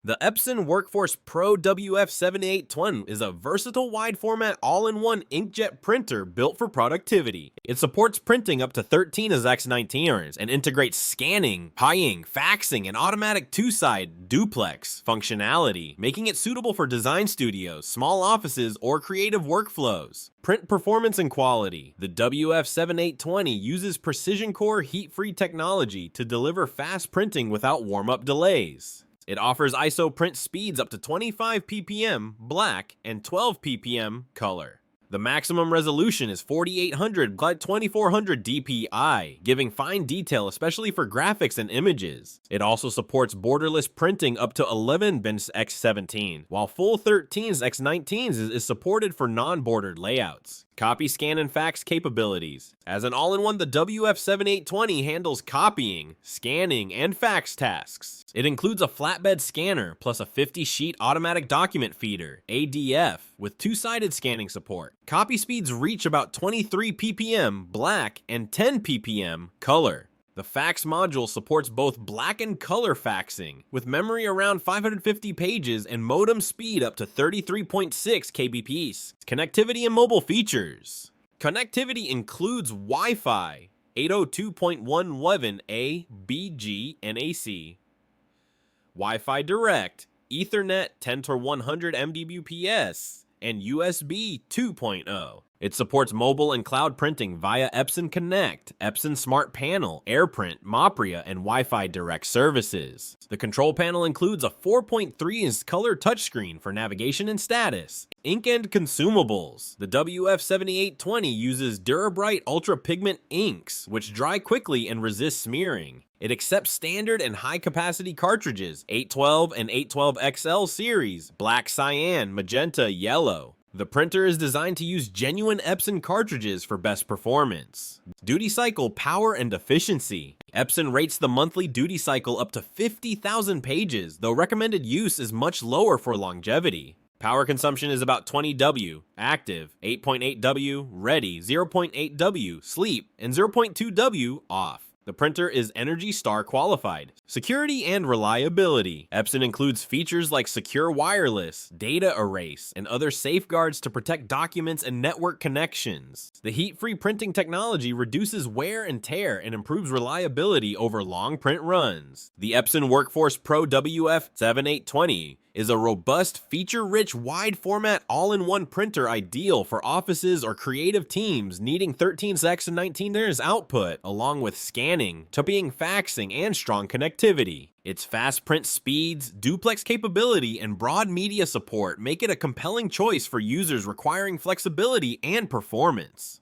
The Epson Workforce Pro WF-7820 is a versatile wide-format all-in-one inkjet printer built for productivity. It supports printing up to 13 x19 and integrates scanning, pieing, faxing, and automatic two-side duplex functionality, making it suitable for design studios, small offices, or creative workflows. Print performance and quality. The WF-7820 uses precision core heat-free technology to deliver fast printing without warm-up delays. It offers ISO print speeds up to 25 ppm black and 12 ppm color. The maximum resolution is 4800 by 2400 dpi, giving fine detail especially for graphics and images. It also supports borderless printing up to 11x17, while full 13x19s is supported for non-bordered layouts. Copy, scan, and fax capabilities. As an all-in-one, the WF-7820 handles copying, scanning, and fax tasks. It includes a flatbed scanner plus a 50-sheet automatic document feeder, ADF, with two-sided scanning support. Copy speeds reach about 23 ppm black and 10 ppm color. The fax module supports both black and color faxing, with memory around 550 pages and modem speed up to 33.6 kbps. Connectivity and mobile features. Connectivity includes Wi-Fi 802.11a, BG, and AC, Wi-Fi Direct, Ethernet 10-100 Mbps, and USB 2.0. It supports mobile and cloud printing via Epson Connect, Epson Smart Panel, AirPrint, Mopria, and Wi-Fi Direct services. The control panel includes a 4.3-inch color touchscreen for navigation and status. Ink and consumables. The WF-7820 uses Durabright Ultra Pigment inks, which dry quickly and resist smearing. It accepts standard and high-capacity cartridges, 812 and 812XL series, black, cyan, magenta, yellow. The printer is designed to use genuine Epson cartridges for best performance. Duty cycle, power, and efficiency. Epson rates the monthly duty cycle up to 50,000 pages, though recommended use is much lower for longevity. Power consumption is about 20 W, active, 8.8 W, ready, 0.8 W, sleep, and 0.2 W, off. The printer is ENERGY STAR qualified. Security and reliability. Epson includes features like secure wireless, data erase, and other safeguards to protect documents and network connections. The heat-free printing technology reduces wear and tear and improves reliability over long print runs. The Epson Workforce Pro WF-7820 is a robust, feature-rich, wide-format, all-in-one printer ideal for offices or creative teams needing 13x and 19x output, along with scanning, typing, faxing, and strong connectivity. Its fast print speeds, duplex capability, and broad media support make it a compelling choice for users requiring flexibility and performance.